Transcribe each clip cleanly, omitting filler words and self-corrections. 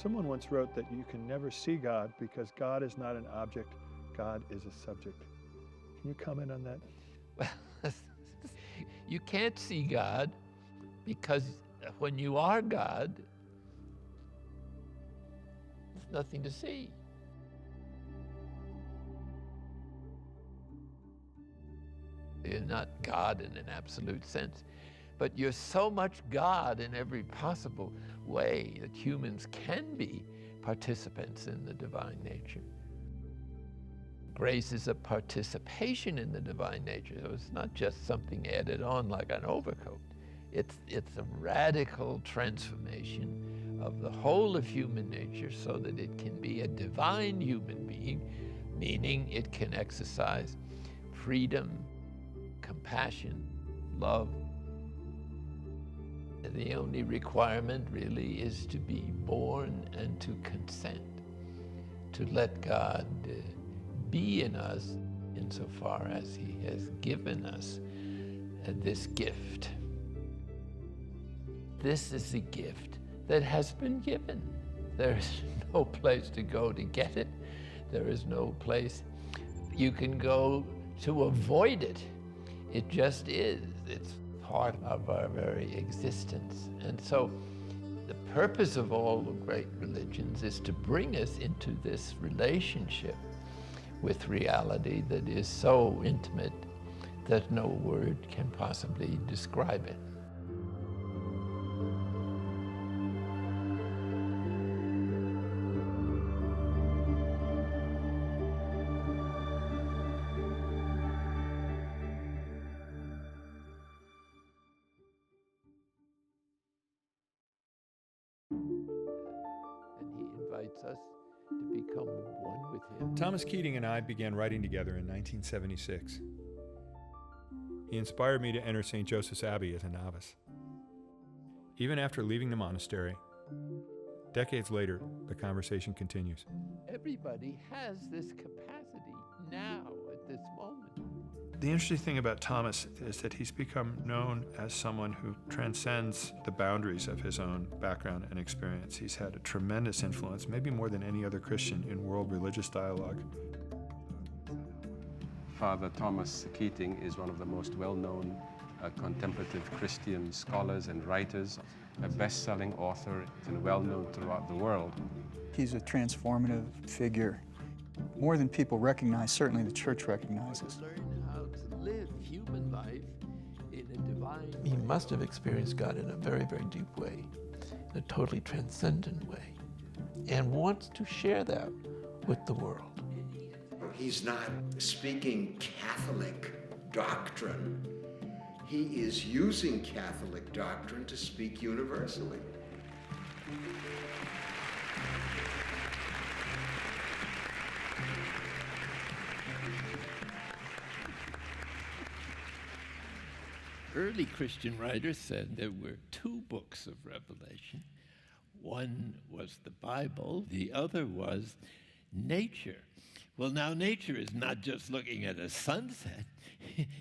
Someone once wrote that you can never see God because God is not an object, God is a subject. Can you comment on that? Well, you can't see God because when you are God, there's nothing to see. You're not God in an absolute sense, but you're so much God in every possible way that humans can be participants in the divine nature. Grace is a participation in the divine nature. So it's not just something added on like an overcoat. It's a radical transformation of the whole of human nature so that it can be a divine human being, meaning it can exercise freedom, compassion, love. The only requirement really is to be born and to consent, to let God be in us insofar as He has given us this gift. This is a gift that has been given. There is no place to go to get it. There is no place you can go to avoid it. It just is. It's part of our very existence. And so the purpose of all the great religions is to bring us into this relationship with reality that is so intimate that no word can possibly describe it. And He invites us to become one with Him. Thomas Keating and I began writing together in 1976. He inspired me to enter St. Joseph's Abbey as a novice. Even after leaving the monastery, decades later, the conversation continues. Everybody has this capacity now at this moment. The interesting thing about Thomas is that he's become known as someone who transcends the boundaries of his own background and experience. He's had a tremendous influence, maybe more than any other Christian, in world religious dialogue. Father Thomas Keating is one of the most well-known contemplative Christian scholars and writers, a best-selling author and well-known throughout the world. He's a transformative figure. More than people recognize, certainly the church recognizes. Learn how to live human life in a divine. He must have experienced God in a very, very deep way, in a totally transcendent way, and wants to share that with the world. He's not speaking Catholic doctrine. He is using Catholic doctrine to speak universally. Early Christian writers said there were two books of Revelation. One was the Bible, the other was nature. Well, now nature is not just looking at a sunset,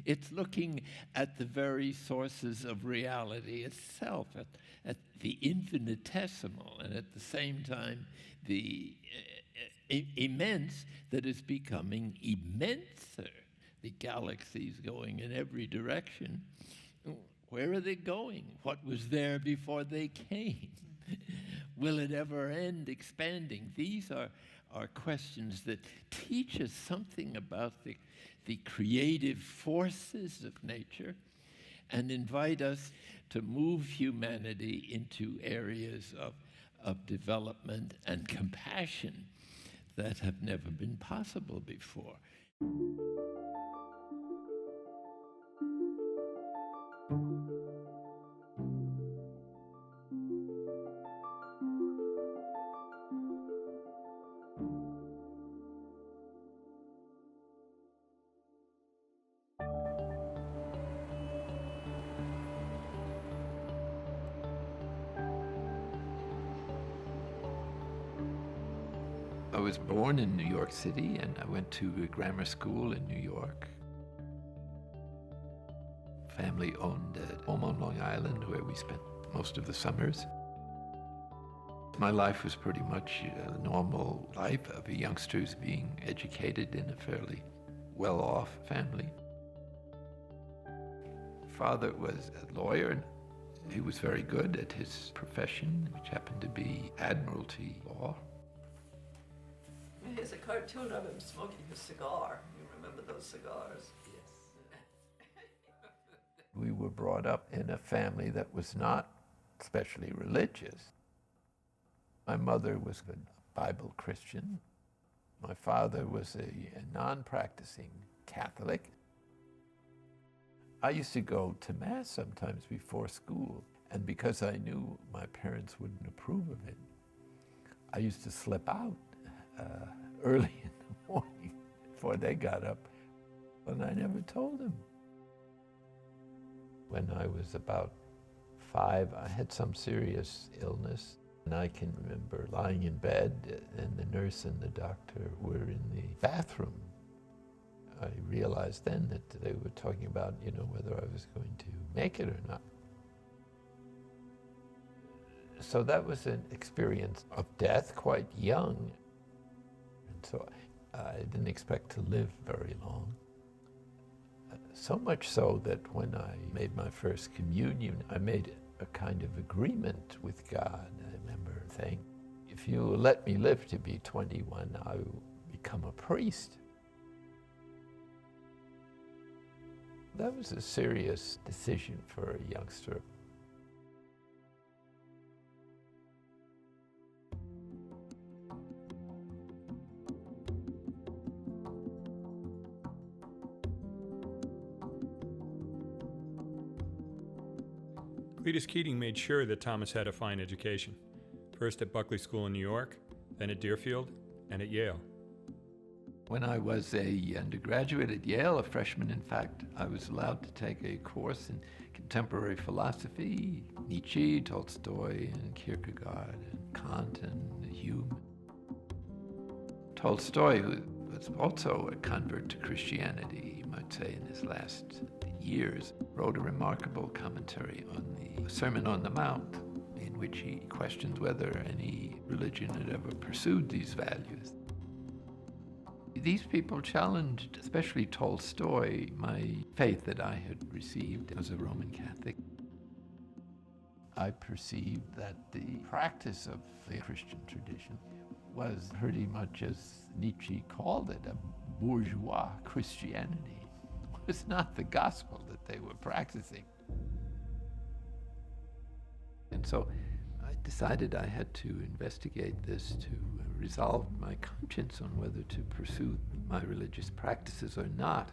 it's looking at the very sources of reality itself, at the infinitesimal, and at the same time, the immense that is becoming immenser. The galaxies going in every direction. Where are they going? What was there before they came? Will it ever end expanding? These are questions that teach us something about the creative forces of nature and invite us to move humanity into areas of development and compassion that have never been possible before. I was born in New York City, and I went to a grammar school in New York. Family owned a home on Long Island where we spent most of the summers. My life was pretty much a normal life of a youngster who's being educated in a fairly well-off family. Father was a lawyer, and he was very good at his profession, which happened to be admiralty law. Here's a cartoon of him smoking a cigar. You remember those cigars? Yes. We were brought up in a family that was not especially religious. My mother was a Bible Christian. My father was a non-practicing Catholic. I used to go to Mass sometimes before school, and because I knew my parents wouldn't approve of it, I used to slip out early in the morning before they got up, and I never told them. When I was about 5, I had some serious illness, and I can remember lying in bed, and the nurse and the doctor were in the bathroom. I realized then that they were talking about, whether I was going to make it or not. So that was an experience of death quite young. And so I didn't expect to live very long. So much so that when I made my first communion, I made a kind of agreement with God. I remember saying, if you let me live to be 21, I will become a priest. That was a serious decision for a youngster. Keating made sure that Thomas had a fine education, first at Buckley School in New York, then at Deerfield, and at Yale. When I was an undergraduate at Yale, a freshman in fact, I was allowed to take a course in contemporary philosophy, Nietzsche, Tolstoy, and Kierkegaard, and Kant, and Hume. Tolstoy, who was also a convert to Christianity, you might say, in his last years, wrote a remarkable commentary on the Sermon on the Mount, in which he questions whether any religion had ever pursued these values. These people challenged, especially Tolstoy, my faith that I had received as a Roman Catholic. I perceived that the practice of the Christian tradition was pretty much, as Nietzsche called it, a bourgeois Christianity. It was not the gospel that they were practicing. And so I decided I had to investigate this to resolve my conscience on whether to pursue my religious practices or not.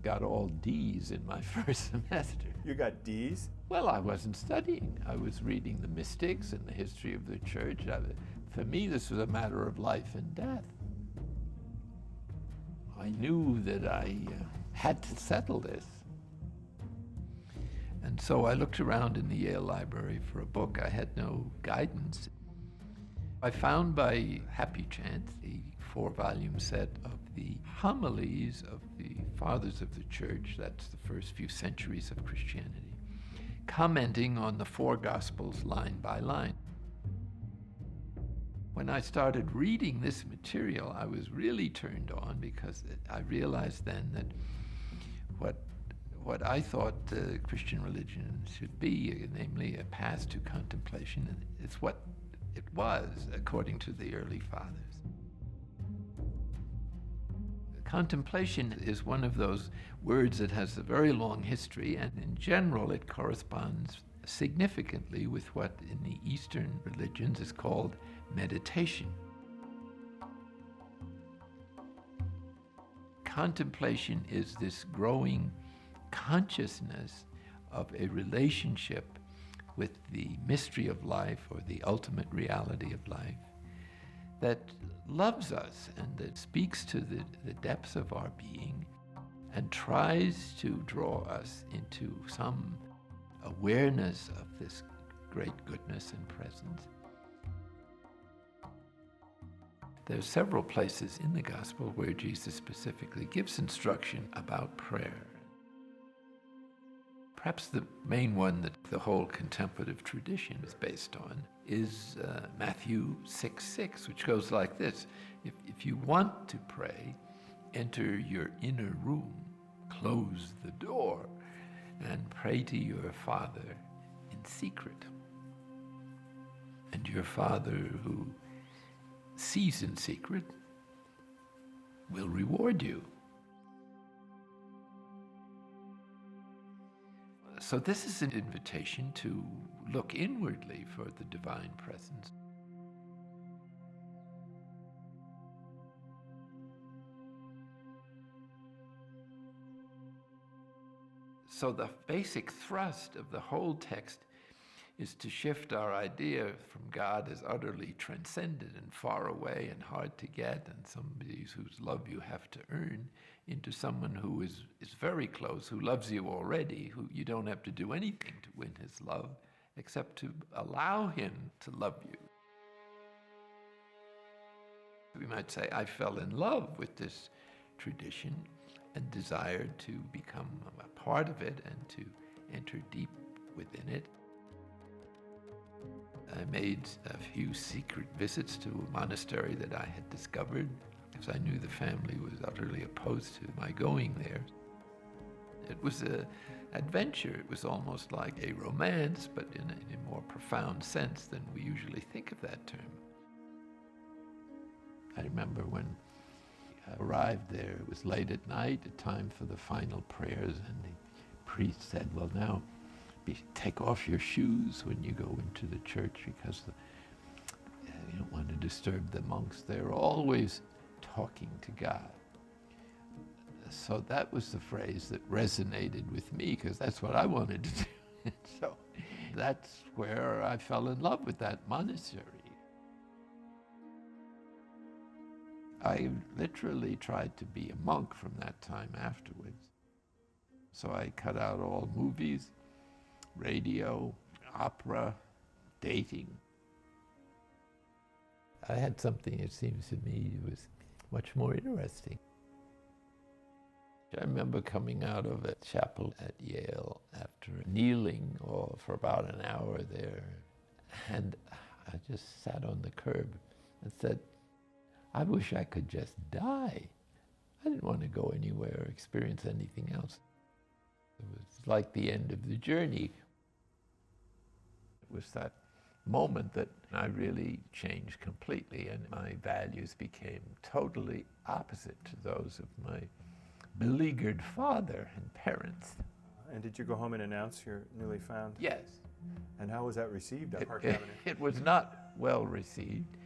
Got all D's in my first semester. You got D's? Well, I wasn't studying. I was reading the mystics and the history of the church. For me, this was a matter of life and death. I knew that I had to settle this. And so I looked around in the Yale library for a book. I had no guidance. I found by happy chance the 4-volume set of the homilies of the fathers of the church, that's the first few centuries of Christianity, commenting on the 4 Gospels line by line. When I started reading this material, I was really turned on because I realized then that what I thought the Christian religion should be, namely a path to contemplation, is what it was according to the early fathers. Contemplation is one of those words that has a very long history, and in general it corresponds significantly with what in the Eastern religions is called meditation. Contemplation is this growing consciousness of a relationship with the mystery of life or the ultimate reality of life that loves us and that speaks to the depths of our being and tries to draw us into some awareness of this great goodness and presence. There are several places in the gospel where Jesus specifically gives instruction about prayer. Perhaps the main one that the whole contemplative tradition is based on is Matthew 6:6, which goes like this. If you want to pray, enter your inner room, close the door, and pray to your Father in secret. And your Father who sees in secret will reward you. So this is an invitation to look inwardly for the divine presence. So the basic thrust of the whole text is to shift our idea from God as utterly transcendent and far away and hard to get, and somebody whose love you have to earn, into someone who is very close, who loves you already, who you don't have to do anything to win his love, except to allow him to love you. We might say, I fell in love with this tradition and desired to become a part of it and to enter deep within it. I made a few secret visits to a monastery that I had discovered, because I knew the family was utterly opposed to my going there. It was an adventure. It was almost like a romance, but in a more profound sense than we usually think of that term. I remember when I arrived there, it was late at night, a time for the final prayers, and the priest said, well, now, take off your shoes when you go into the church, because you don't want to disturb the monks. They're always talking to God. So that was the phrase that resonated with me, because that's what I wanted to do. So that's where I fell in love with that monastery. I literally tried to be a monk from that time afterwards. So I cut out all movies, radio, opera, dating. I had something, it seems to me, was much more interesting. I remember coming out of a chapel at Yale after kneeling for about an hour there, and I just sat on the curb and said, I wish I could just die. I didn't want to go anywhere or experience anything else. It was like the end of the journey. It was that moment that I really changed completely, and my values became totally opposite to those of my beleaguered father and parents. And did you go home and announce your newly found? Yes. And how was that received at Park Avenue? It was not well received.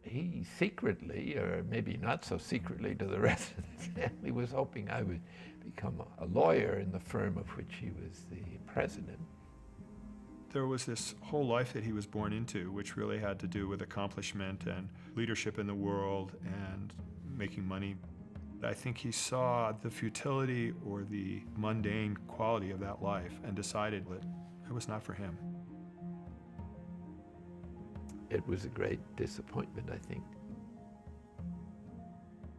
He secretly, or maybe not so secretly to the rest of the family, was hoping I would become a lawyer in the firm of which he was the president. There was this whole life that he was born into, which really had to do with accomplishment and leadership in the world and making money. I think he saw the futility or the mundane quality of that life and decided that it was not for him. It was a great disappointment, I think.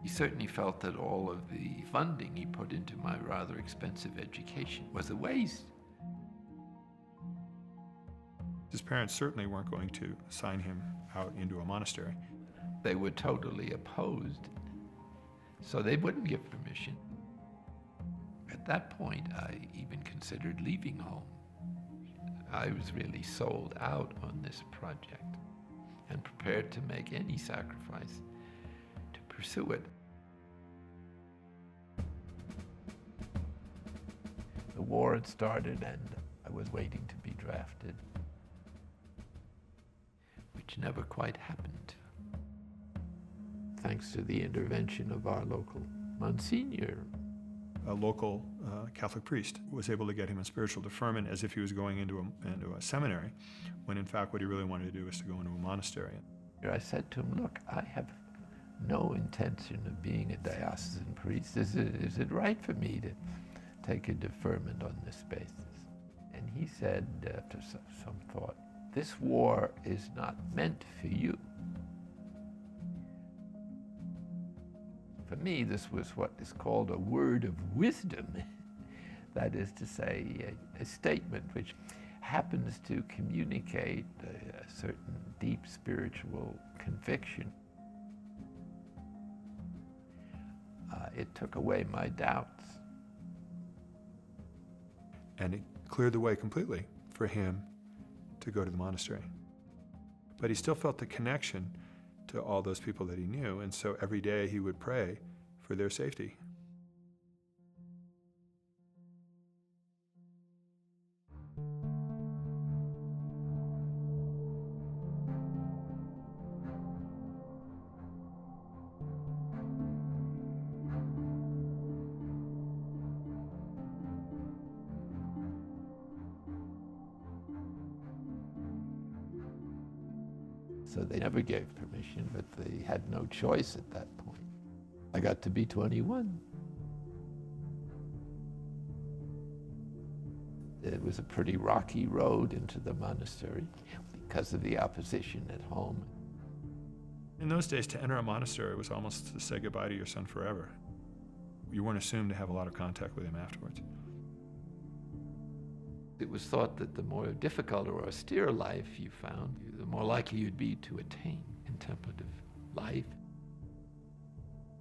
He certainly felt that all of the funding he put into my rather expensive education was a waste. His parents certainly weren't going to sign him out into a monastery. They were totally opposed, so they wouldn't give permission. At that point, I even considered leaving home. I was really sold out on this project and prepared to make any sacrifice to pursue it. The war had started and I was waiting to be drafted, which never quite happened. Thanks to the intervention of our local Monsignor. A local Catholic priest was able to get him a spiritual deferment as if he was going into a seminary, when in fact what he really wanted to do was to go into a monastery. I said to him, look, I have no intention of being a diocesan priest. Is it right for me to take a deferment on this basis? And he said, after some thought, this war is not meant for you. For me, this was what is called a word of wisdom, That is to say, a statement which happens to communicate a certain deep spiritual conviction. It took away my doubts. And it cleared the way completely for him to go to the monastery. But he still felt the connection to all those people that he knew, and so every day he would pray for their safety. So they never gave permission, but they had no choice at that point. I got to be 21. It was a pretty rocky road into the monastery because of the opposition at home. In those days, to enter a monastery was almost to say goodbye to your son forever. You weren't assumed to have a lot of contact with him afterwards. It was thought that the more difficult or austere life you found, the more likely you'd be to attain contemplative life.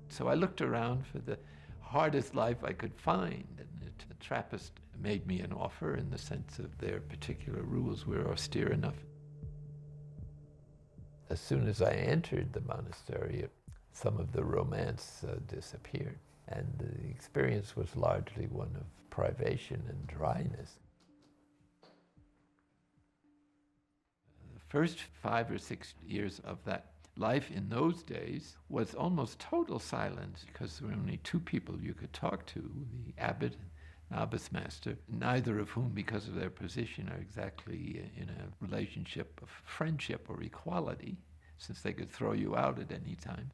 So I looked around for the hardest life I could find, and the Trappist made me an offer in the sense of their particular rules were austere enough. As soon as I entered the monastery, some of the romance disappeared, and the experience was largely one of privation and dryness. First 5 or 6 years of that life in those days was almost total silence because there were only 2 people you could talk to, the abbot and novice master, neither of whom, because of their position, are exactly in a relationship of friendship or equality, since they could throw you out at any time.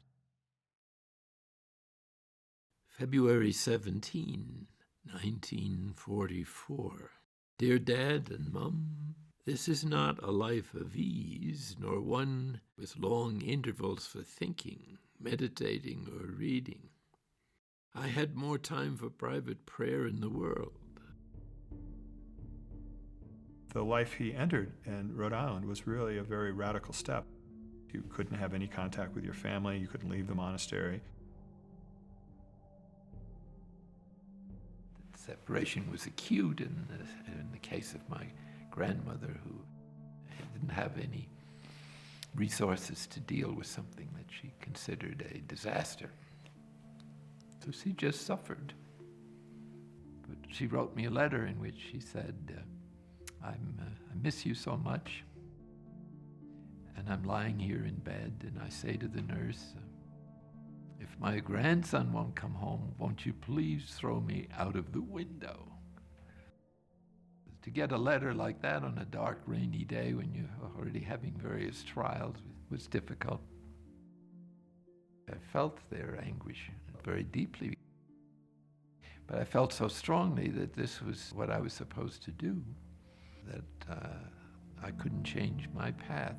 February 17, 1944. Dear Dad and Mum, this is not a life of ease, nor one with long intervals for thinking, meditating, or reading. I had more time for private prayer in the world. The life he entered in Rhode Island was really a very radical step. You couldn't have any contact with your family, you couldn't leave the monastery. The separation was acute in the case of my grandmother, who didn't have any resources to deal with something that she considered a disaster. So she just suffered. But she wrote me a letter in which she said, I miss you so much, and I'm lying here in bed, and I say to the nurse, if my grandson won't come home, won't you please throw me out of the window? To get a letter like that on a dark, rainy day when you're already having various trials was difficult. I felt their anguish very deeply, but I felt so strongly that this was what I was supposed to do, that I couldn't change my path.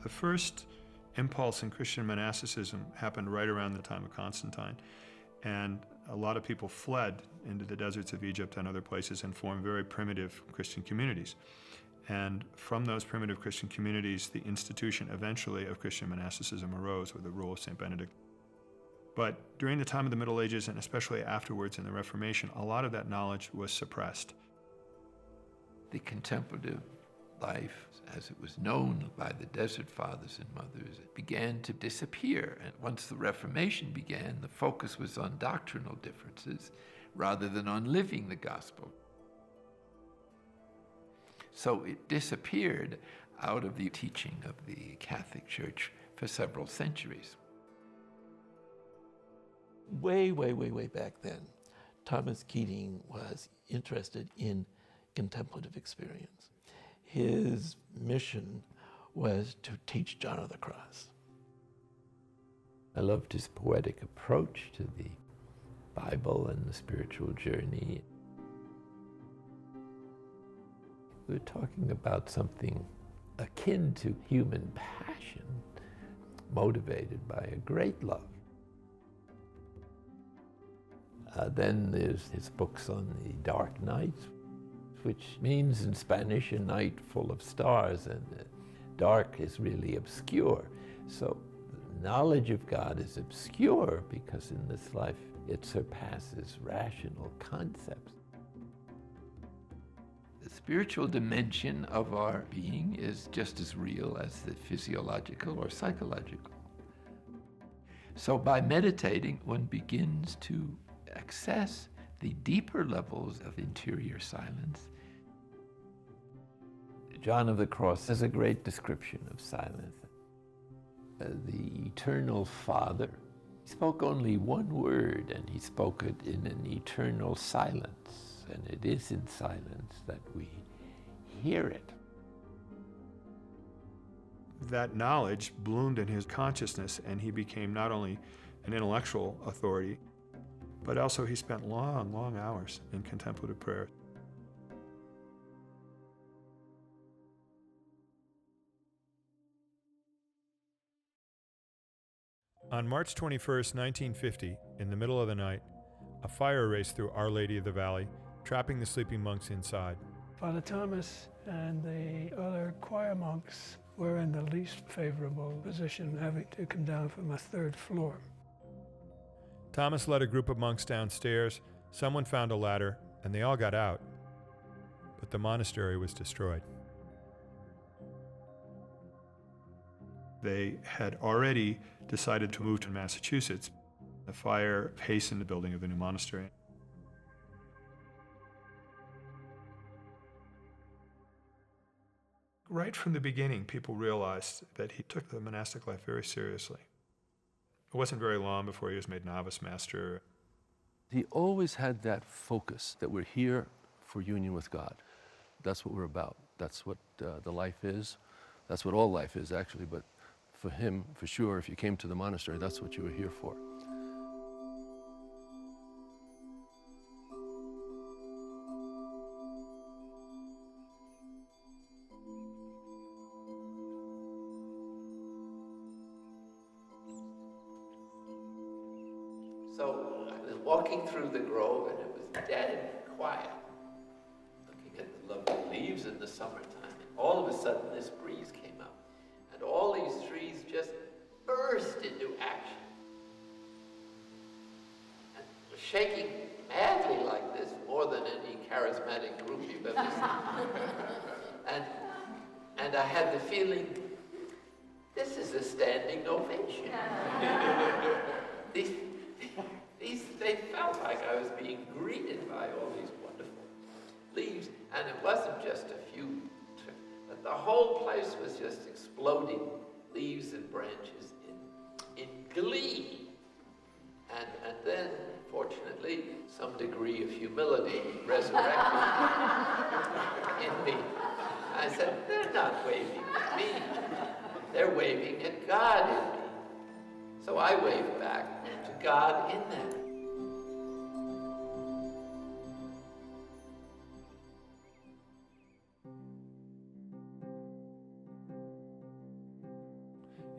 The first impulse in Christian monasticism happened right around the time of Constantine, and a lot of people fled into the deserts of Egypt and other places and formed very primitive Christian communities. And from those primitive Christian communities, the institution eventually of Christian monasticism arose with the rule of St. Benedict. But during the time of the Middle Ages, and especially afterwards in the Reformation, a lot of that knowledge was suppressed. The contemplative life, as it was known by the Desert Fathers and Mothers, it began to disappear. And once the Reformation began, the focus was on doctrinal differences rather than on living the gospel. So it disappeared out of the teaching of the Catholic Church for several centuries. Way back then, Thomas Keating was interested in contemplative experience. His mission was to teach John of the Cross. I loved his poetic approach to the Bible and the spiritual journey. We're talking about something akin to human passion, motivated by a great love. Then there's his books on the dark night, which means in Spanish a night full of stars, and dark is really obscure. So knowledge of God is obscure because in this life it surpasses rational concepts. The spiritual dimension of our being is just as real as the physiological or psychological. So by meditating, one begins to access the deeper levels of interior silence. John of the Cross has a great description of silence. The eternal Father spoke only one word, and he spoke it in an eternal silence, and it is in silence that we hear it. That knowledge bloomed in his consciousness, and he became not only an intellectual authority, but also he spent long, long hours in contemplative prayer. On March 21st, 1950, in the middle of the night, a fire raced through Our Lady of the Valley, trapping the sleeping monks inside. Father Thomas and the other choir monks were in the least favorable position, having to come down from a third floor. Thomas led a group of monks downstairs, someone found a ladder, and they all got out. But the monastery was destroyed. They had already decided to move to Massachusetts. The fire hastened the building of the new monastery. Right from the beginning, people realized that he took the monastic life very seriously. It wasn't very long before he was made novice master. He always had that focus that we're here for union with God. That's what we're about. That's what the life is. That's what all life is, actually, but for him, for sure, if you came to the monastery, that's what you were here for. So I was walking through the grove and it was dead and quiet, looking at the lovely leaves in the summertime. And all of a sudden this breeze came up and all these trees just burst into action. And was shaking madly like this, more than any charismatic group you've ever seen. And I had the feeling, this is a standing ovation. They felt like I was being greeted by all these wonderful leaves, and it wasn't just a few, but the whole place was just exploding leaves and branches in glee. And then, fortunately, some degree of humility resurrected in me. I said, they're not waving at me, they're waving at God in me. So I waved back to God in them.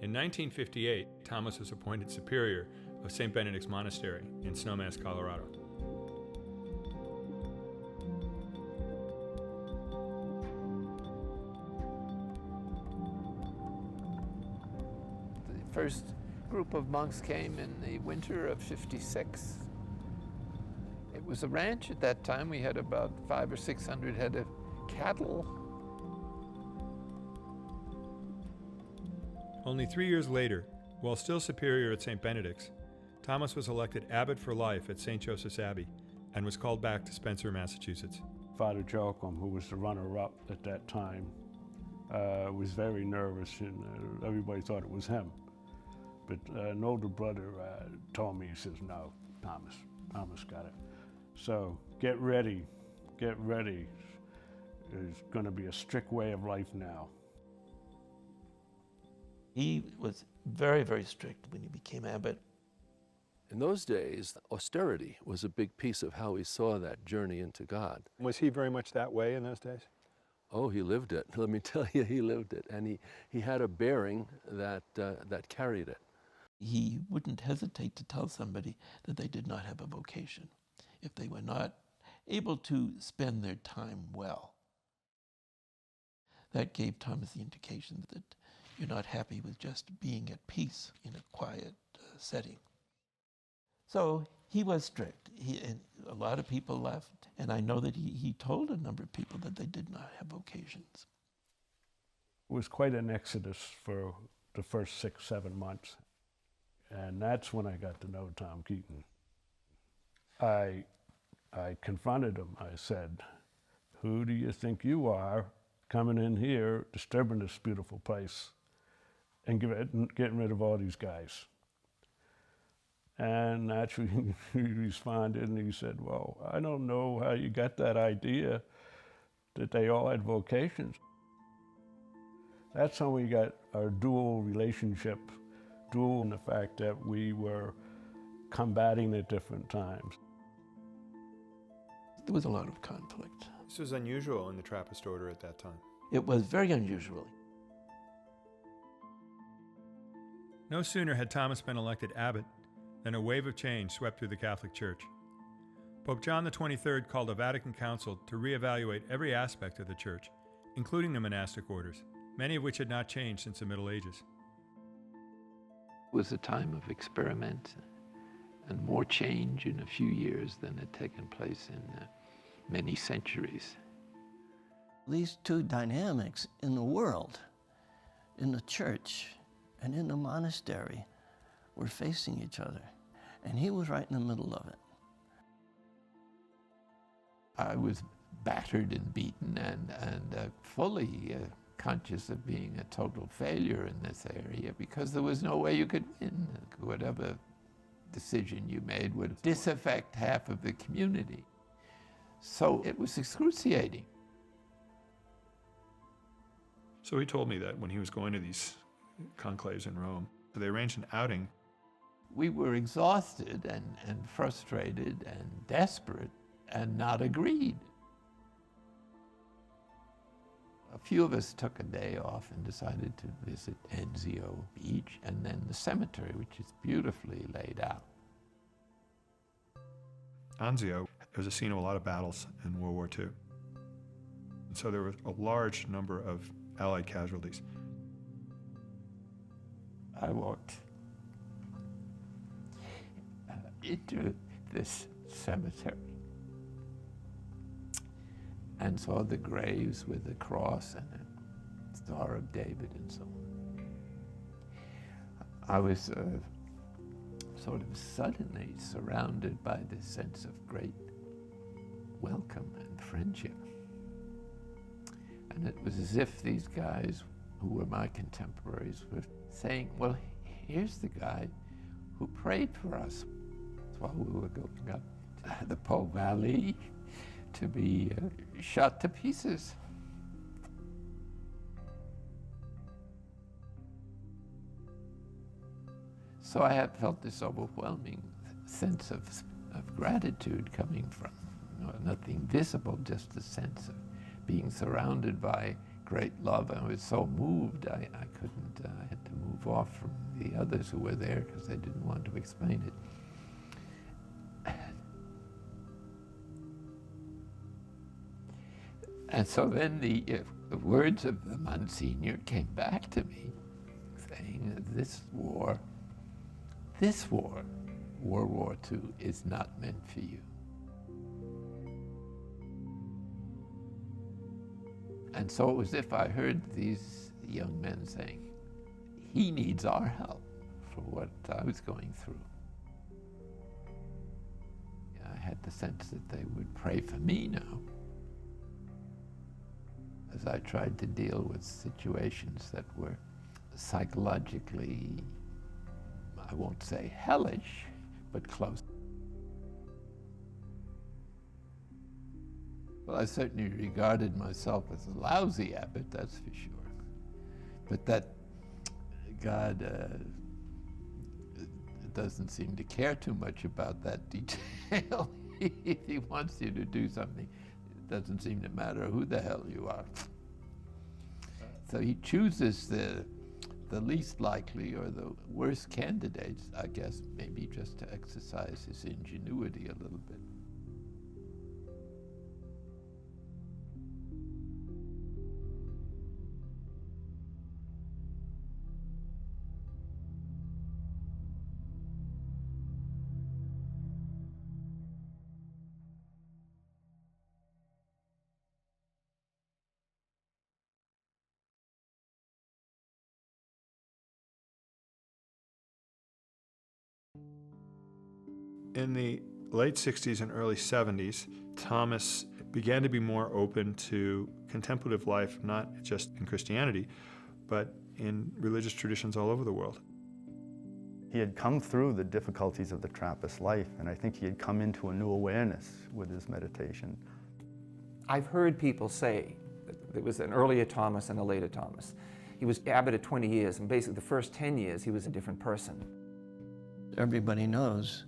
In 1958, Thomas was appointed superior of St. Benedict's Monastery in Snowmass, Colorado. The first group of monks came in the winter of '56. It was a ranch at that time. We had about 500 or 600 head of cattle. Only 3 years later, while still superior at St. Benedict's, Thomas was elected abbot for life at St. Joseph's Abbey and was called back to Spencer, Massachusetts. Father Joachim, who was the runner-up at that time, was very nervous, and everybody thought it was him. But an older brother told me, he says, no, Thomas got it. So get ready. It's going to be a strict way of life now. He was very, very strict when he became abbot. In those days, austerity was a big piece of how he saw that journey into God. Was he very much that way in those days? Oh, he lived it. Let me tell you, he lived it. And he had a bearing that carried it. He wouldn't hesitate to tell somebody that they did not have a vocation if they were not able to spend their time well. That gave Thomas the indication that you're not happy with just being at peace in a quiet setting. So he was strict. And a lot of people left, and I know that he told a number of people that they did not have vocations. It was quite an exodus for the first 6-7 months. And that's when I got to know Tom Keating. I confronted him. I said, "Who do you think you are coming in here, disturbing this beautiful place, and getting rid of all these guys?" And naturally he responded and he said, "Well, I don't know how you got that idea that they all had vocations." That's how we got our dual relationship, dual in the fact that we were combating at different times. There was a lot of conflict. This was unusual in the Trappist order at that time. It was very unusual. No sooner had Thomas been elected abbot than a wave of change swept through the Catholic Church. Pope John XXIII called a Vatican Council to reevaluate every aspect of the Church, including the monastic orders, many of which had not changed since the Middle Ages. It was a time of experiment and more change in a few years than had taken place in many centuries. These two dynamics in the world, in the church and in the monastery, were facing each other, and he was right in the middle of it. I was battered and beaten and fully conscious of being a total failure in this area because there was no way you could win. Whatever decision you made would disaffect half of the community. So it was excruciating. So he told me that when he was going to these conclaves in Rome, they arranged an outing. We were exhausted and frustrated and desperate and not agreed. A few of us took a day off and decided to visit Anzio Beach and then the cemetery, which is beautifully laid out. Anzio was a scene of a lot of battles in World War II. And so there was a large number of Allied casualties. I walked into this cemetery and saw the graves with the cross and the Star of David and so on. I was sort of suddenly surrounded by this sense of great welcome and friendship. And it was as if these guys who were my contemporaries were saying, well, here's the guy who prayed for us while we were going up the Po Valley to be shot to pieces. So I had felt this overwhelming sense of gratitude coming from nothing visible, just a sense of being surrounded by great love. I was so moved, I couldn't, I had to move off from the others who were there because I didn't want to explain it. And so then the words of the Monsignor came back to me, saying that this war, World War II, is not meant for you. And so it was as if I heard these young men saying, he needs our help for what I was going through. I had the sense that they would pray for me now as I tried to deal with situations that were psychologically, I won't say hellish, but close. Well, I certainly regarded myself as a lousy abbot, that's for sure. But that God doesn't seem to care too much about that detail. If he wants you to do something, it doesn't seem to matter who the hell you are. So he chooses the least likely or the worst candidates, I guess, maybe just to exercise his ingenuity a little bit. In the late 60s and early 70s, Thomas began to be more open to contemplative life, not just in Christianity, but in religious traditions all over the world. He had come through the difficulties of the Trappist life, and I think he had come into a new awareness with his meditation. I've heard people say that there was an earlier Thomas and a later Thomas. He was abbot at 20 years, and basically the first 10 years he was a different person. Everybody knows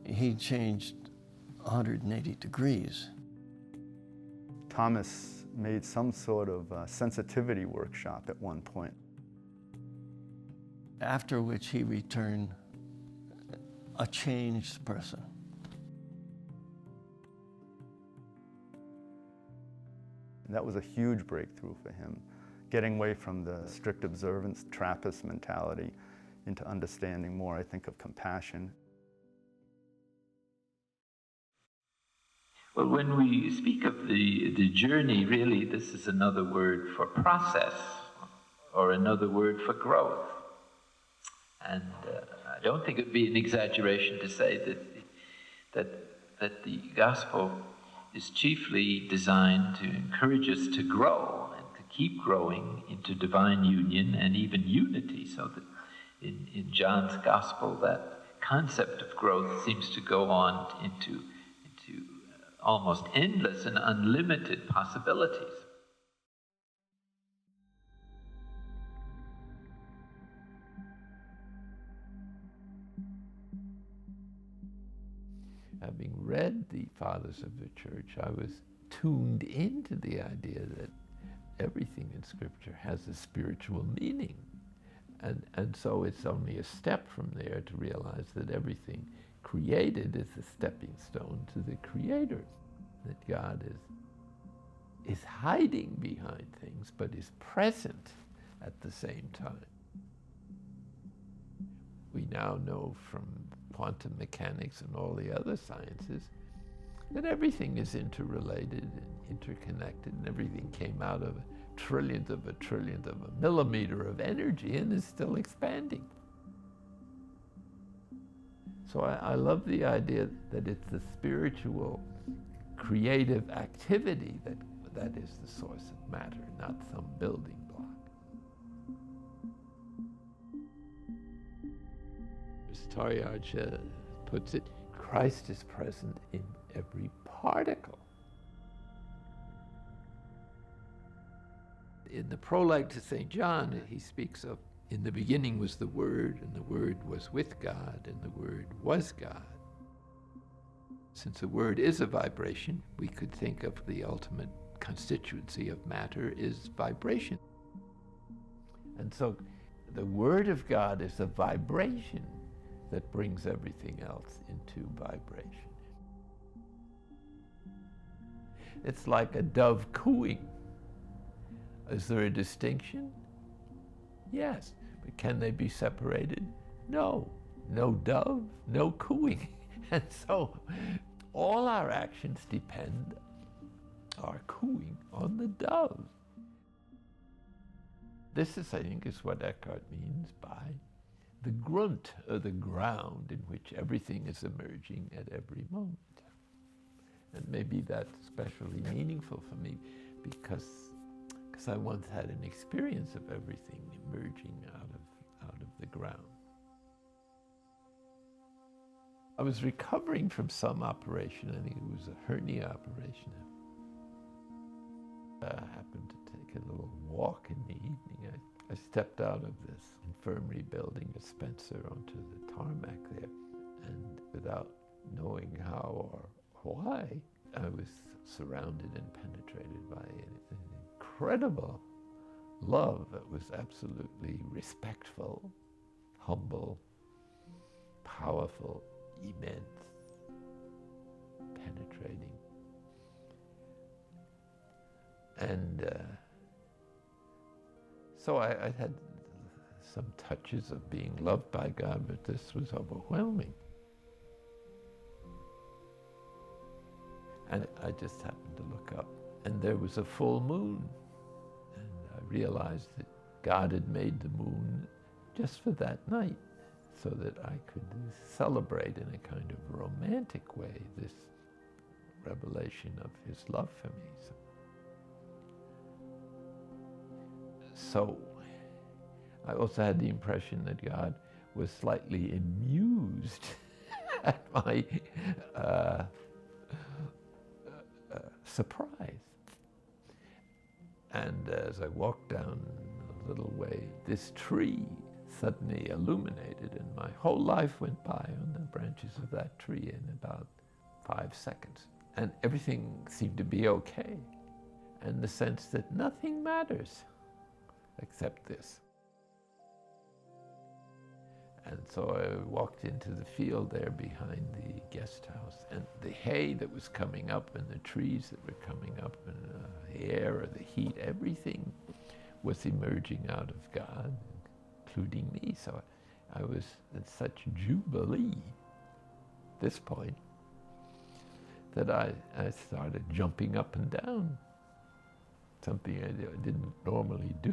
he changed 180 degrees. Thomas made some sort of sensitivity workshop at one point. After which he returned a changed person. And that was a huge breakthrough for him, getting away from the strict observance, Trappist mentality, into understanding more, I think, of compassion. Well, when we speak of the journey, really, this is another word for process, or another word for growth. And I don't think it would be an exaggeration to say that the gospel is chiefly designed to encourage us to grow and to keep growing into divine union and even unity, so that in John's gospel, that concept of growth seems to go on into almost endless and unlimited possibilities. Having read the Fathers of the Church, I was tuned into the idea that everything in Scripture has a spiritual meaning. And so it's only a step from there to realize that everything created is a stepping stone to the Creator, that God is hiding behind things, but is present at the same time. We now know from quantum mechanics and all the other sciences that everything is interrelated and interconnected, and everything came out of a trillionth of a millimeter of energy and is still expanding. So I love the idea that it's the spiritual, creative activity that is the source of matter, not some building block. As Taryaj puts it, Christ is present in every particle. In the prologue to St. John, he speaks of, in the beginning was the Word, and the Word was with God, and the Word was God. Since the Word is a vibration, we could think of the ultimate constituency of matter is vibration. And so the Word of God is a vibration that brings everything else into vibration. It's like a dove cooing. Is there a distinction? Yes, but can they be separated? No. No dove, no cooing. And so all our actions depend, our cooing, on the dove. This is, I think, is what Eckhart means by the grunt, or the ground in which everything is emerging at every moment. And maybe that's especially meaningful for me because I once had an experience of everything emerging out of the ground. I was recovering from some operation. I think it was a hernia operation. I happened to take a little walk in the evening. I stepped out of this infirmary building at Spencer onto the tarmac there, and without knowing how or why, I was surrounded and penetrated by an incredible love that was absolutely respectful, humble, powerful, immense, penetrating. And so I had some touches of being loved by God, but this was overwhelming. And I just happened to look up, and there was a full moon. And I realized that God had made the moon just for that night, so that I could celebrate in a kind of romantic way this revelation of his love for me. So I also had the impression that God was slightly amused at my surprise. And as I walked down a little way, this tree suddenly illuminated, and my whole life went by on the branches of that tree in about 5 seconds. And everything seemed to be okay, and the sense that nothing matters except this. And so I walked into the field there behind the guest house, and the hay that was coming up and the trees that were coming up and the air or the heat, everything was emerging out of God, including me. So I was in such jubilee at this point that I started jumping up and down, something I didn't normally do.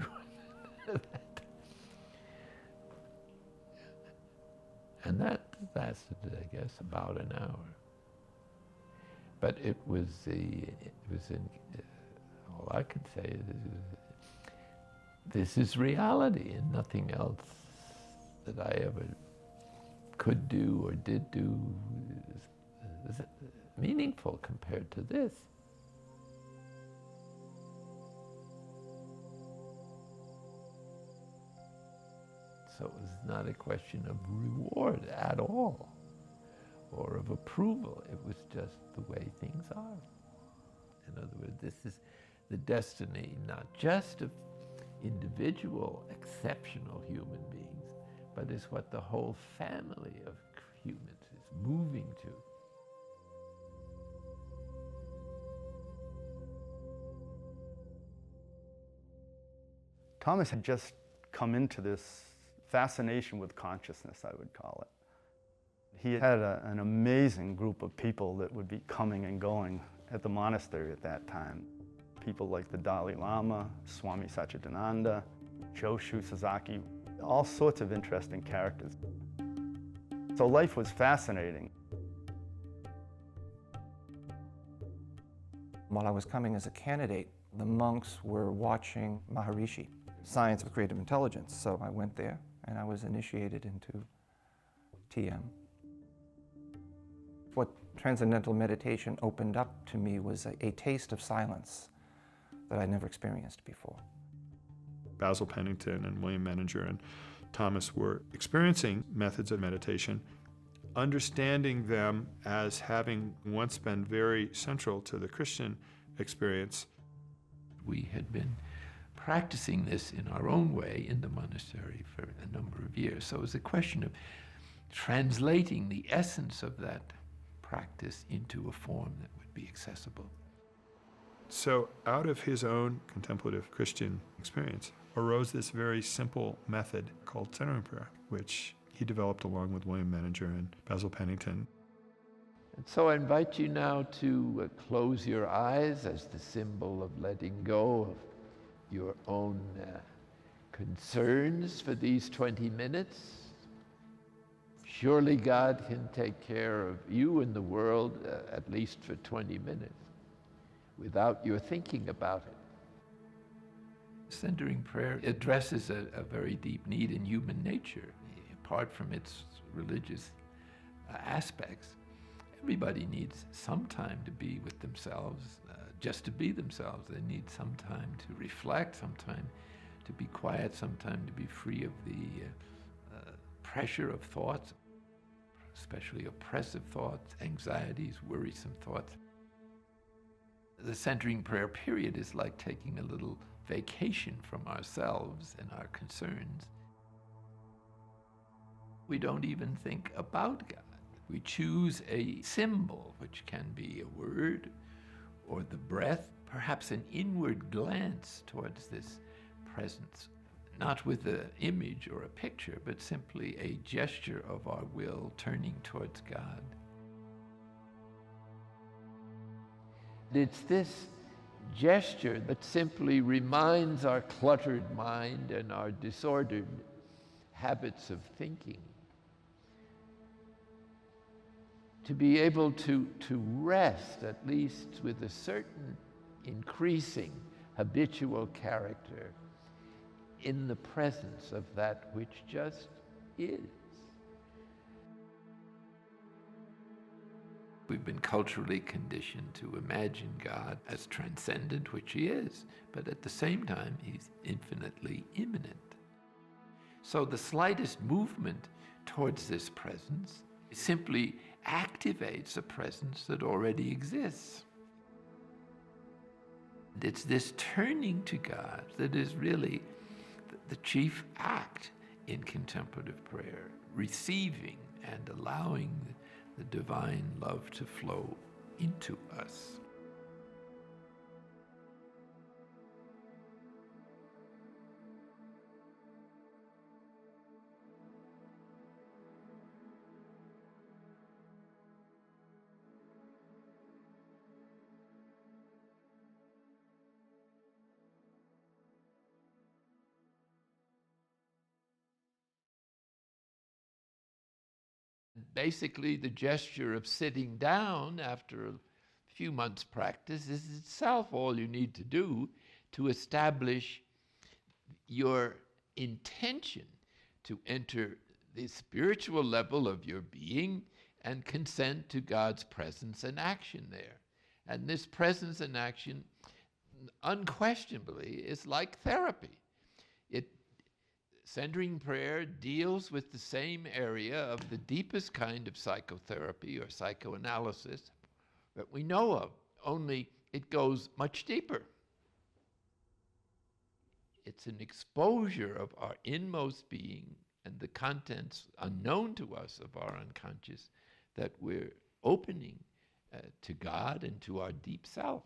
And that lasted, I guess, about an hour. But it was all I can say is this is reality, and nothing else that I ever could do or did do is meaningful compared to this. So it was not a question of reward at all, or of approval. It was just the way things are. In other words, this is the destiny not just of individual, exceptional human beings, but is what the whole family of humans is moving to. Thomas had just come into this fascination with consciousness, I would call it. He had an amazing group of people that would be coming and going at the monastery at that time. People like the Dalai Lama, Swami Satchidananda, Joshu Sasaki, all sorts of interesting characters. So life was fascinating. While I was coming as a candidate, the monks were watching Maharishi, Science of Creative Intelligence. So I went there and I was initiated into TM. What transcendental meditation opened up to me was a taste of silence that I'd never experienced before. Basil Pennington and William Menninger and Thomas were experiencing methods of meditation, understanding them as having once been very central to the Christian experience. We had been practicing this in our own way in the monastery for a number of years. So it was a question of translating the essence of that practice into a form that would be accessible. So out of his own contemplative Christian experience arose this very simple method called centering prayer, which he developed along with William Menninger and Basil Pennington. And so I invite you now to close your eyes as the symbol of letting go of your own concerns for these 20 minutes. Surely God can take care of you and the world at least for 20 minutes without your thinking about it. Centering prayer addresses a very deep need in human nature. Apart from its religious aspects, everybody needs some time to be with themselves, just to be themselves. They need some time to reflect, some time to be quiet, some time to be free of the pressure of thoughts, especially oppressive thoughts, anxieties, worrisome thoughts. The centering prayer period is like taking a little vacation from ourselves and our concerns. We don't even think about God. We choose a symbol, which can be a word or the breath, perhaps an inward glance towards this presence, not with an image or a picture, but simply a gesture of our will turning towards God. It's this gesture that simply reminds our cluttered mind and our disordered habits of thinking to be able to rest, at least with a certain increasing habitual character, in the presence of that which just is. We've been culturally conditioned to imagine God as transcendent, which he is, but at the same time, he's infinitely immanent. So the slightest movement towards this presence simply activates a presence that already exists. It's this turning to God that is really the chief act in contemplative prayer, receiving and allowing the divine love to flow into us. Basically, the gesture of sitting down after a few months' practice is itself all you need to do to establish your intention to enter the spiritual level of your being and consent to God's presence and action there. And this presence and action, unquestionably, is like therapy. Centering prayer deals with the same area of the deepest kind of psychotherapy or psychoanalysis that we know of, only it goes much deeper. It's an exposure of our inmost being and the contents unknown to us of our unconscious that we're opening to God and to our deep self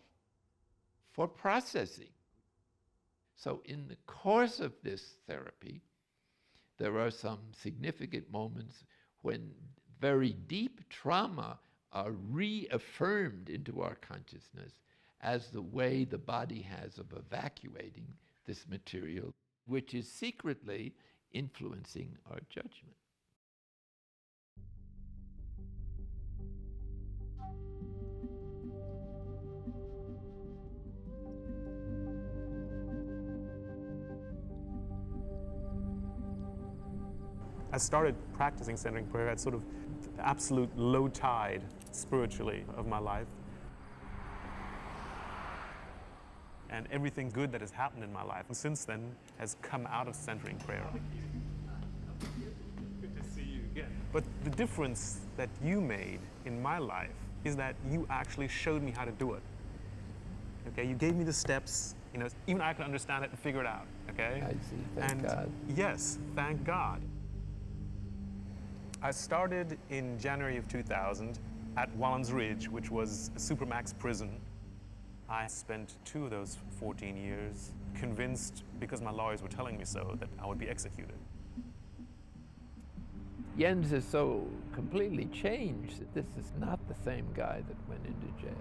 for processing. So in the course of this therapy, there are some significant moments when very deep trauma are reaffirmed into our consciousness as the way the body has of evacuating this material, which is secretly influencing our judgment. I started practicing centering prayer at sort of the absolute low tide spiritually of my life. And everything good that has happened in my life and since then has come out of centering prayer. Good to see you again. But the difference that you made in my life is that you actually showed me how to do it. Okay, you gave me the steps, you know, even I could understand it and figure it out, okay? I see, thank God. Yes, thank God. I started in January of 2000 at Wallens Ridge, which was a supermax prison. I spent 2 of those 14 years convinced, because my lawyers were telling me so, that I would be executed. Jens is so completely changed that this is not the same guy that went into jail.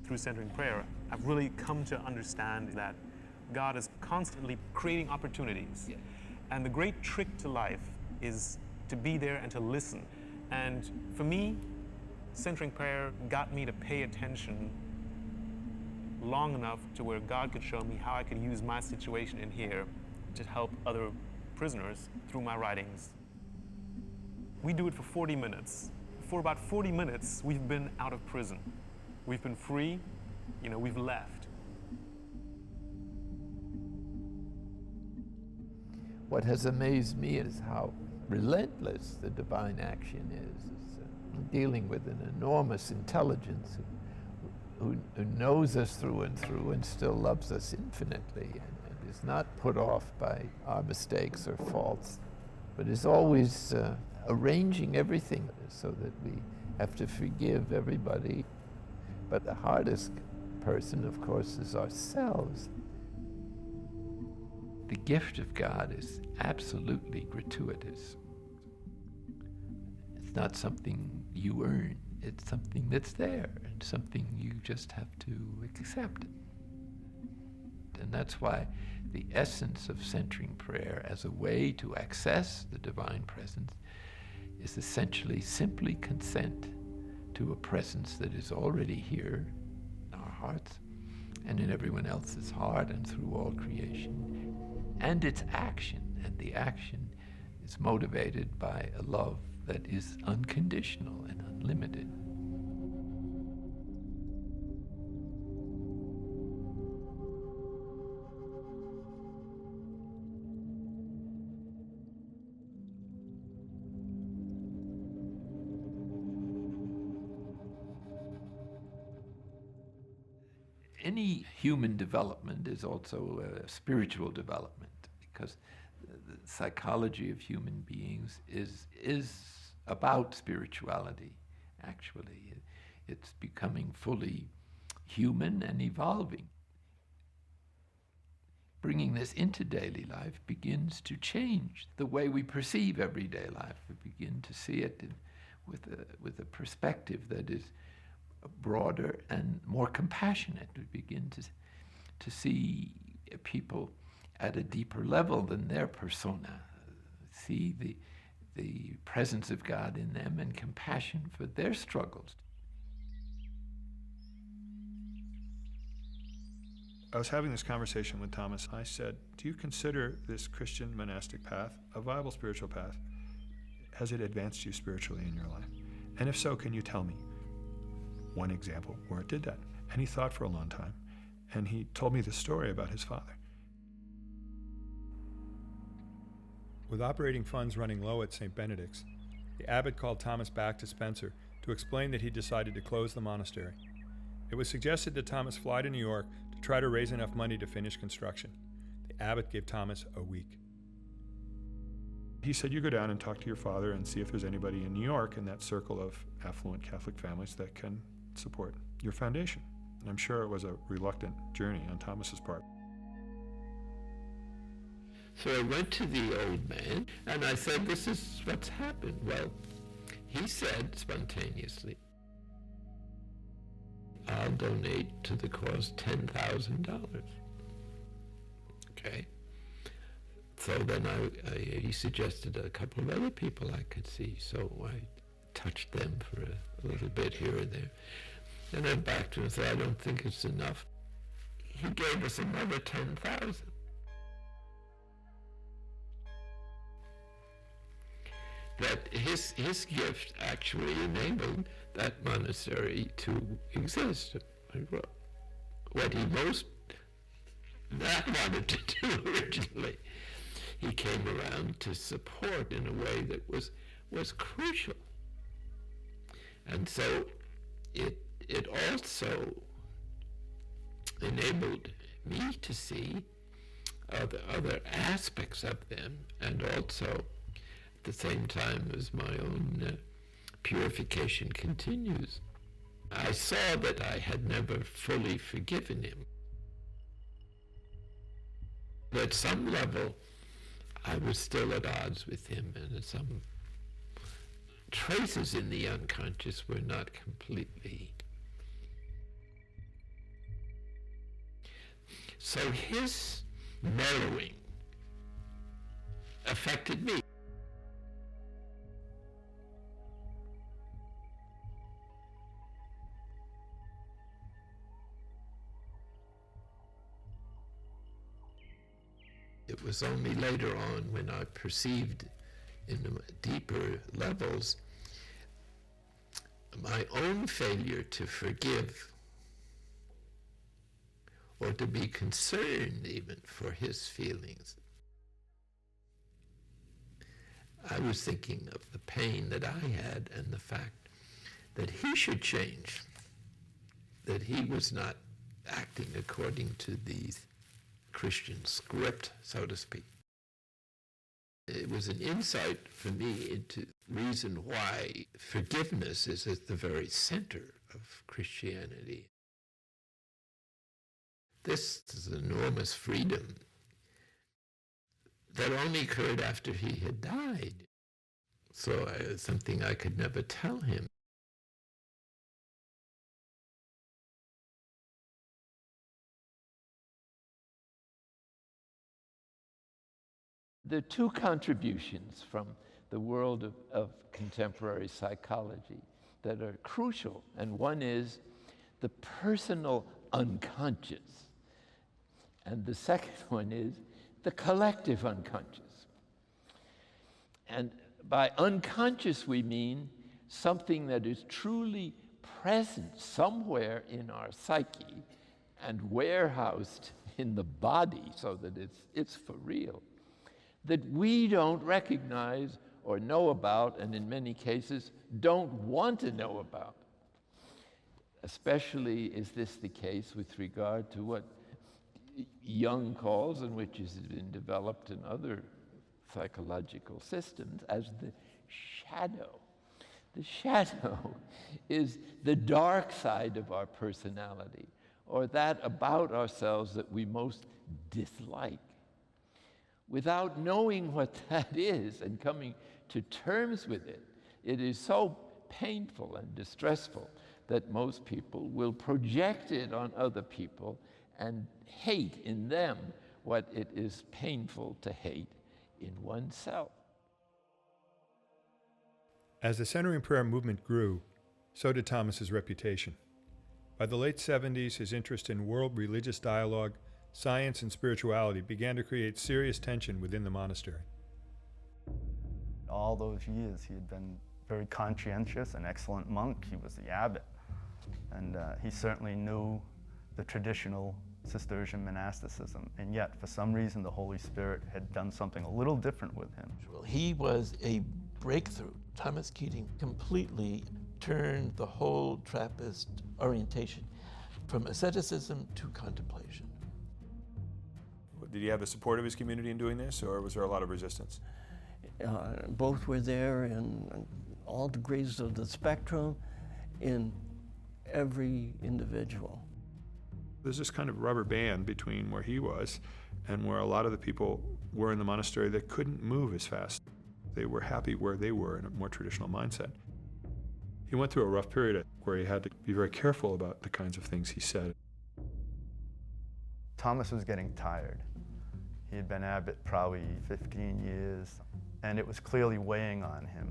Through centering prayer, I've really come to understand that God is constantly creating opportunities. Yeah. And the great trick to life is to be there and to listen. And for me, centering prayer got me to pay attention long enough to where God could show me how I could use my situation in here to help other prisoners through my writings. We do it for 40 minutes. for about 40 minutes, we've been out of prison. We've been free, we've left. What has amazed me is how relentless the divine action is. Dealing with an enormous intelligence who knows us through and still loves us infinitely and is not put off by our mistakes or faults, but is always arranging everything so that we have to forgive everybody. But the hardest person, of course, is ourselves. The gift of God is absolutely gratuitous. It's not something you earn. It's something that's there and something you just have to accept. And that's why the essence of centering prayer as a way to access the divine presence is essentially simply consent to a presence that is already here in our hearts and in everyone else's heart and through all creation. And its action, and the action is motivated by a love that is unconditional and unlimited. Any human development is also a spiritual development, because the psychology of human beings is about spirituality, actually. It's becoming fully human and evolving. Bringing this into daily life begins to change the way we perceive everyday life. We begin to see it with a perspective that is broader and more compassionate. We begin to see people at a deeper level than their persona, see the presence of God in them and compassion for their struggles. I was having this conversation with Thomas. I said, do you consider this Christian monastic path a viable spiritual path? Has it advanced you spiritually in your life? And if so, can you tell me one example where it did that? And he thought for a long time, and he told me the story about his father. With operating funds running low at St. Benedict's, the abbot called Thomas back to Spencer to explain that he decided to close the monastery. It was suggested that Thomas fly to New York to try to raise enough money to finish construction. The abbot gave Thomas a week. He said, you go down and talk to your father and see if there's anybody in New York in that circle of affluent Catholic families that can support your foundation. And I'm sure it was a reluctant journey on Thomas's part. So I went to the old man and I said, this is what's happened. Well, he said spontaneously, I'll donate to the cause $10,000. Okay. So then he suggested a couple of other people I could see. So I touched them for a little bit here and there. And then back to him and said, I don't think it's enough. He gave us another $10,000. That his gift actually enabled that monastery to exist. What he most not wanted to do originally, he came around to support in a way that was crucial. And so it also enabled me to see other aspects of them, and also at the same time as my own purification continues. I saw that I had never fully forgiven him. At some level, I was still at odds with him, and some traces in the unconscious were not completely. So his mellowing affected me. It was only later on when I perceived in the deeper levels my own failure to forgive or to be concerned even for his feelings. I was thinking of the pain that I had and the fact that he should change, that he was not acting according to the Christian script, so to speak. It was an insight for me into the reason why forgiveness is at the very center of Christianity. This is enormous freedom that only occurred after he had died. So it's something I could never tell him. There are two contributions from the world of contemporary psychology that are crucial, and one is the personal unconscious, and the second one is the collective unconscious. And by unconscious we mean something that is truly present somewhere in our psyche and warehoused in the body so that it's for real, that we don't recognize or know about, and in many cases don't want to know about. Especially is this the case with regard to what Jung calls, and which has been developed in other psychological systems, as the shadow. The shadow is the dark side of our personality, or that about ourselves that we most dislike. Without knowing what that is and coming to terms with it, it is so painful and distressful that most people will project it on other people and hate in them what it is painful to hate in oneself. As the Centering Prayer movement grew, so did Thomas's reputation. By the late 70s, his interest in world religious dialogue, science, and spirituality began to create serious tension within the monastery. All those years, he had been very conscientious, an excellent monk. He was the abbot, and he certainly knew the traditional Cistercian monasticism, and yet, for some reason, the Holy Spirit had done something a little different with him. Well, he was a breakthrough. Thomas Keating completely turned the whole Trappist orientation from asceticism to contemplation. Did he have the support of his community in doing this, or was there a lot of resistance? Both were there in all degrees of the spectrum, in every individual. There's this kind of rubber band between where he was and where a lot of the people were in the monastery that couldn't move as fast. They were happy where they were in a more traditional mindset. He went through a rough period where he had to be very careful about the kinds of things he said. Thomas was getting tired. He had been abbot probably 15 years, and it was clearly weighing on him.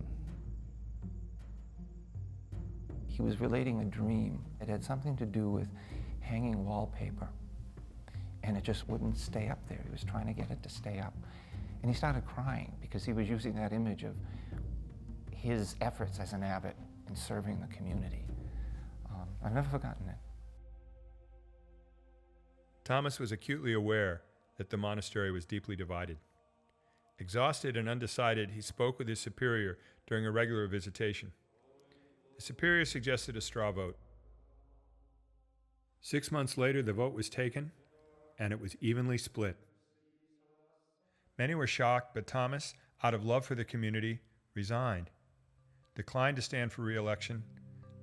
He was relating a dream. It had something to do with hanging wallpaper, and it just wouldn't stay up there. He was trying to get it to stay up. And he started crying because he was using that image of his efforts as an abbot in serving the community. I've never forgotten it. Thomas was acutely aware that the monastery was deeply divided. Exhausted and undecided, he spoke with his superior during a regular visitation. The superior suggested a straw vote. 6 months later, the vote was taken, and it was evenly split. Many were shocked, but Thomas, out of love for the community, resigned, declined to stand for re-election,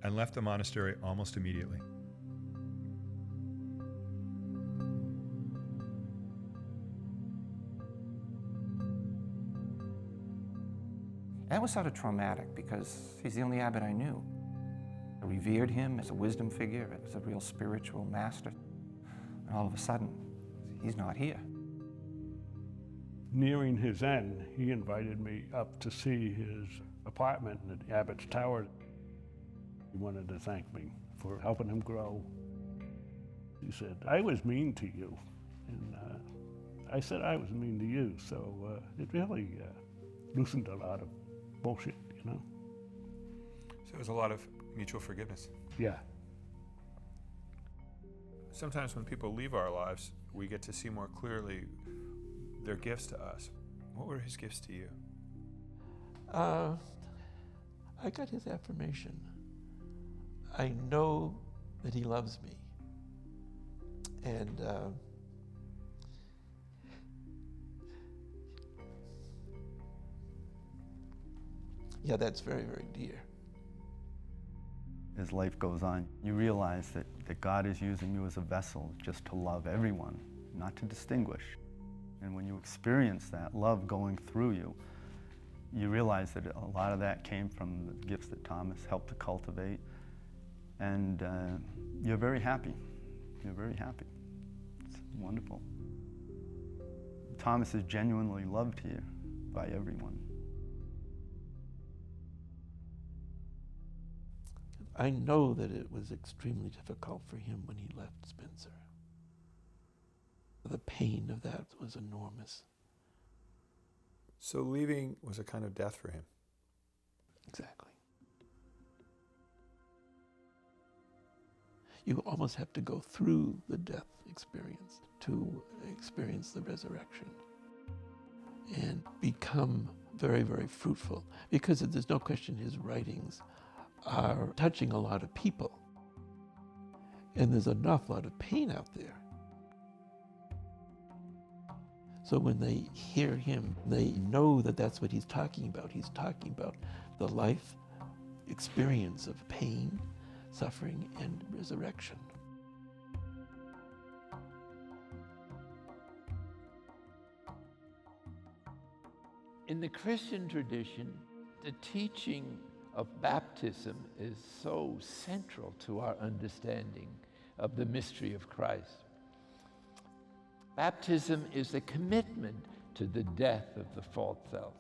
and left the monastery almost immediately. That was sort of traumatic because he's the only abbot I knew. I revered him as a wisdom figure, as a real spiritual master. And all of a sudden, he's not here. Nearing his end, he invited me up to see his apartment in the Abbot's Tower. He wanted to thank me for helping him grow. He said, "I was mean to you." And I said I was mean to you, so it really loosened a lot of bullshit, you know. So it was a lot of mutual forgiveness. Yeah. Sometimes when people leave our lives, we get to see more clearly their gifts to us. What were his gifts to you? I got his affirmation. I know that he loves me. And yeah, that's very, very dear. As life goes on, you realize that God is using you as a vessel just to love everyone, not to distinguish. And when you experience that love going through you, you realize that a lot of that came from the gifts that Thomas helped to cultivate. And you're very happy. You're very happy. It's wonderful. Thomas is genuinely loved here by everyone. I know that it was extremely difficult for him when he left Spencer. The pain of that was enormous. So leaving was a kind of death for him. Exactly. You almost have to go through the death experience to experience the resurrection and become very, very fruitful, because there's no question his writings are touching a lot of people. And there's an awful lot of pain out there. So when they hear him, they know that that's what he's talking about. He's talking about the life experience of pain, suffering, and resurrection. In the Christian tradition, the teaching of baptism is so central to our understanding of the mystery of Christ. Baptism is a commitment to the death of the false self.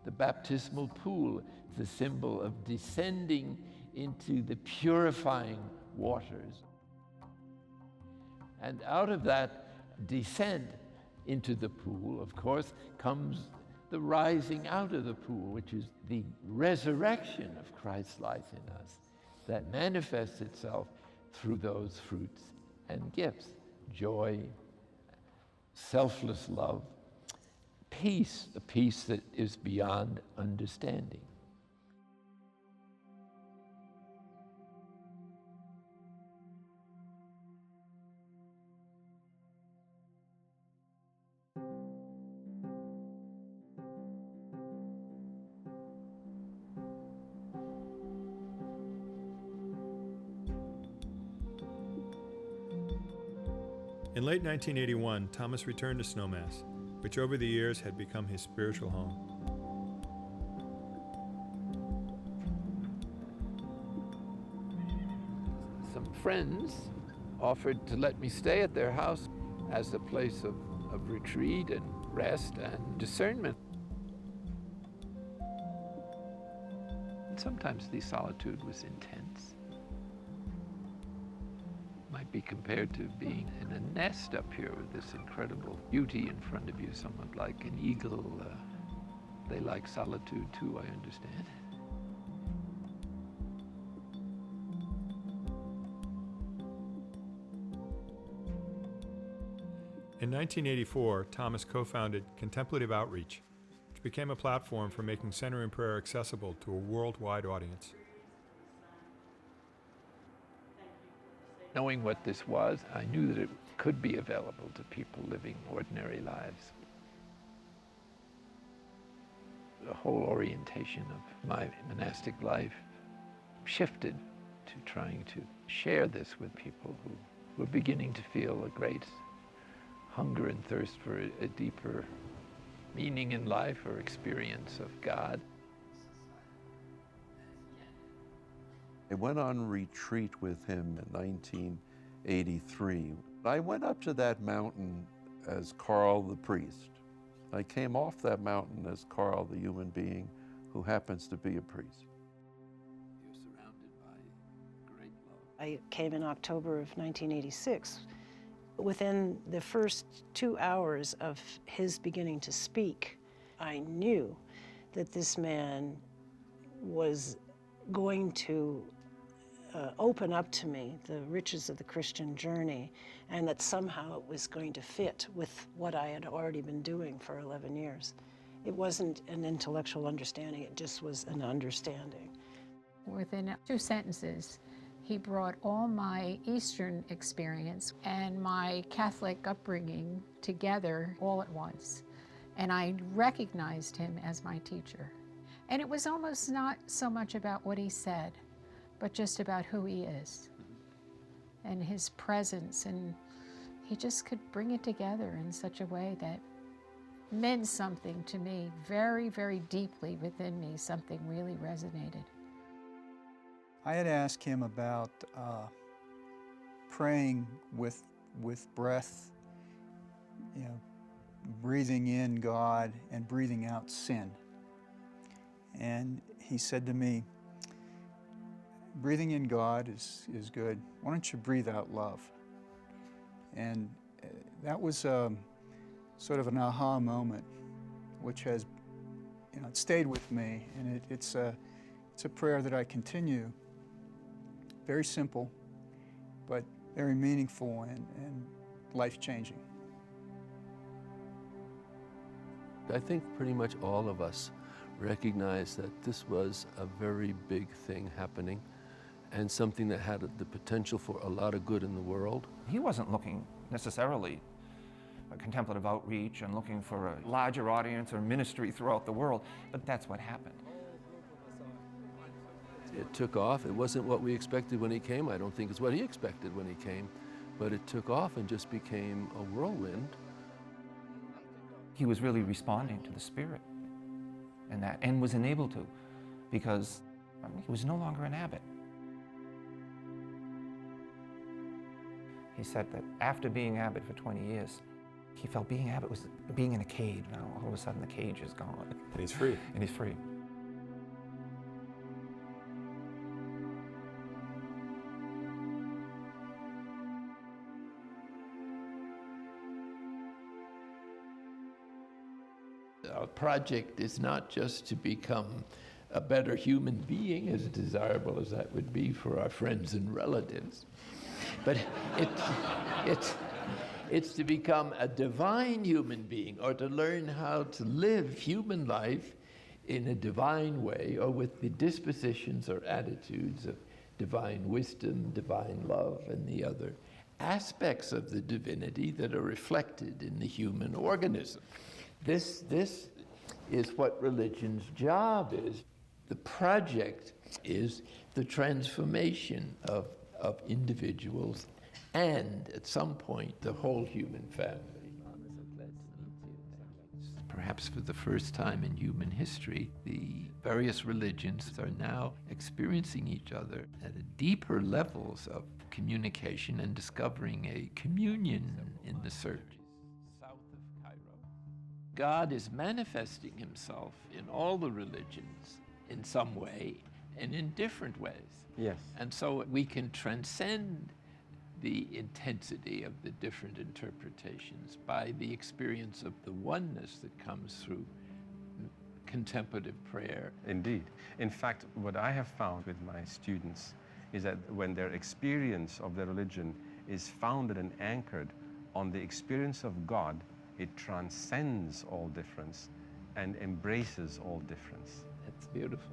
The baptismal pool is a symbol of descending into the purifying waters. And out of that descent into the pool, of course, comes the rising out of the pool, which is the resurrection of Christ's life in us that manifests itself through those fruits and gifts: joy, selfless love, peace, a peace that is beyond understanding. In late 1981, Thomas returned to Snowmass, which over the years had become his spiritual home. Some friends offered to let me stay at their house as a place of retreat and rest and discernment. And sometimes the solitude was intense. Might be compared to being in a nest up here with this incredible beauty in front of you, somewhat like an eagle. They like solitude too, I understand. In 1984, Thomas co-founded Contemplative Outreach, which became a platform for making centering prayer accessible to a worldwide audience. Knowing what this was, I knew that it could be available to people living ordinary lives. The whole orientation of my monastic life shifted to trying to share this with people who were beginning to feel a great hunger and thirst for a deeper meaning in life or experience of God. I went on retreat with him in 1983. I went up to that mountain as Carl the priest. I came off that mountain as Carl the human being who happens to be a priest. You're surrounded by great love. I came in October of 1986. Within the first 2 hours of his beginning to speak, I knew that this man was going to open up to me the riches of the Christian journey, and that somehow it was going to fit with what I had already been doing for 11 years. It wasn't an intellectual understanding, it just was an understanding. Within 2 sentences, he brought all my Eastern experience and my Catholic upbringing together all at once. And I recognized him as my teacher. And it was almost not so much about what he said, but just about who he is and his presence. And he just could bring it together in such a way that meant something to me very, very deeply within me. Something really resonated. I had asked him about praying with breath, you know, breathing in God and breathing out sin. And he said to me, breathing in God is good. Why don't you breathe out love? And that was sort of an aha moment, which has, you know, it stayed with me, and it's a prayer that I continue. Very simple, but very meaningful and life-changing. I think pretty much all of us recognize that this was a very big thing happening and something that had the potential for a lot of good in the world. He wasn't looking necessarily at contemplative outreach and looking for a larger audience or ministry throughout the world, but that's what happened. It took off. It wasn't what we expected when he came. I don't think it's what he expected when he came, but it took off and just became a whirlwind. He was really responding to the Spirit and that, and was enabled to, because he was no longer an abbot. He said that after being abbot for 20 years, he felt being abbot was being in a cage. Now all of a sudden the cage is gone. And he's free. And he's free. Our project is not just to become a better human being, as desirable as that would be for our friends and relatives, but it's to become a divine human being, or to learn how to live human life in a divine way, or with the dispositions or attitudes of divine wisdom, divine love, and the other aspects of the divinity that are reflected in the human organism. This is what religion's job is. The project is the transformation of individuals and, at some point, the whole human family. Perhaps for the first time in human history, the various religions are now experiencing each other at a deeper levels of communication and discovering a communion in the search. God is manifesting himself in all the religions in some way and in different ways. Yes. And so we can transcend the intensity of the different interpretations by the experience of the oneness that comes through contemplative prayer. Indeed. In fact, what I have found with my students is that when their experience of their religion is founded and anchored on the experience of God, it transcends all difference and embraces all difference. That's beautiful.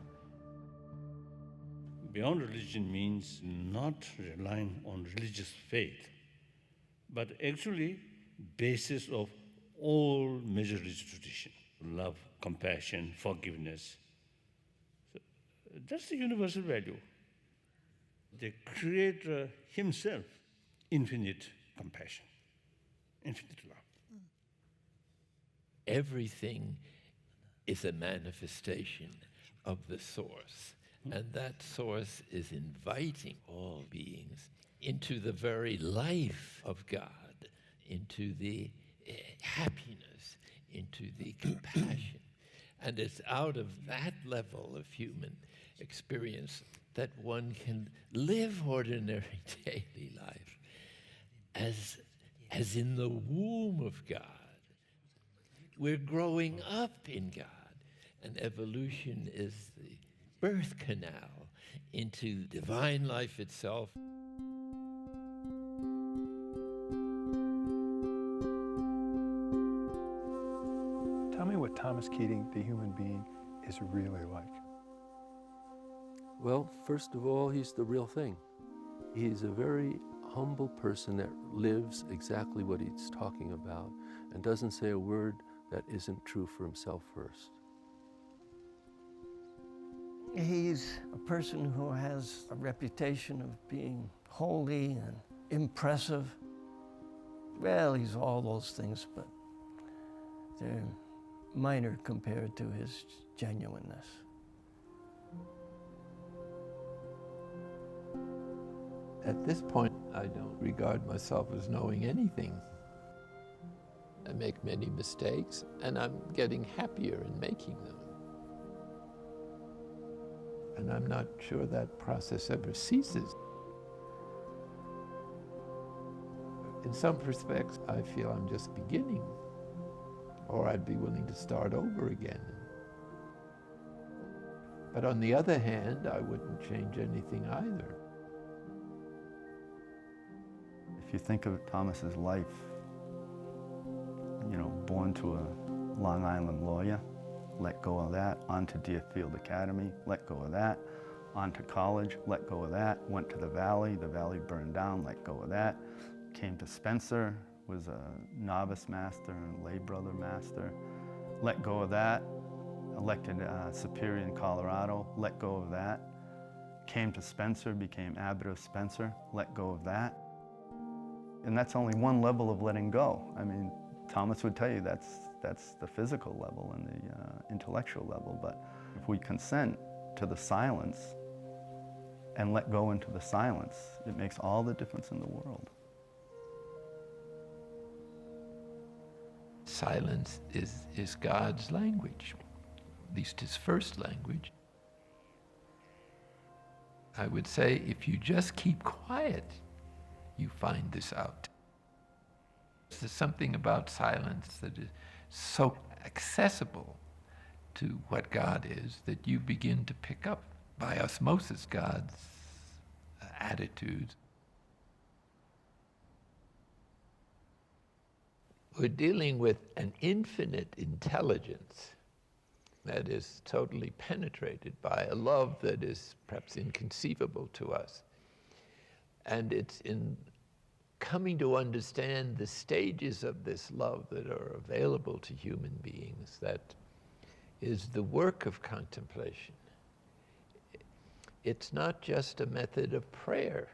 Beyond religion means not relying on religious faith, but actually basis of all major religious tradition: love, compassion, forgiveness. So that's the universal value. The Creator himself, infinite compassion, infinite love. Everything is a manifestation of the source, and that source is inviting all beings into the very life of God, into the happiness, into the compassion. And it's out of that level of human experience that one can live ordinary daily life as in the womb of God. We're growing up in God, and evolution is the birth canal into divine life itself. Tell me what Thomas Keating, the human being, is really like. Well, first of all, he's the real thing. He's a very humble person that lives exactly what he's talking about and doesn't say a word that isn't true for himself first. He's a person who has a reputation of being holy and impressive. Well, he's all those things, but they're minor compared to his genuineness. At this point, I don't regard myself as knowing anything. I make many mistakes, and I'm getting happier in making them. And I'm not sure that process ever ceases. In some respects, I feel I'm just beginning, or I'd be willing to start over again. But on the other hand, I wouldn't change anything either. If you think of Thomas's life, born to a Long Island lawyer, let go of that, on to Deerfield Academy, let go of that, on to college, let go of that, went to the Valley burned down, let go of that, came to Spencer, was a novice master and lay brother master, let go of that, elected Superior in Colorado, let go of that, came to Spencer, became abbot of Spencer, let go of that. And that's only one level of letting go. I mean, Thomas would tell you that's the physical level and the intellectual level, but if we consent to the silence and let go into the silence, it makes all the difference in the world. Silence is God's language, at least his first language. I would say if you just keep quiet, you find this out. There's something about silence that is so accessible to what God is that you begin to pick up by osmosis God's attitudes. We're dealing with an infinite intelligence that is totally penetrated by a love that is perhaps inconceivable to us. And it's in coming to understand the stages of this love that are available to human beings that is the work of contemplation. It's not just a method of prayer.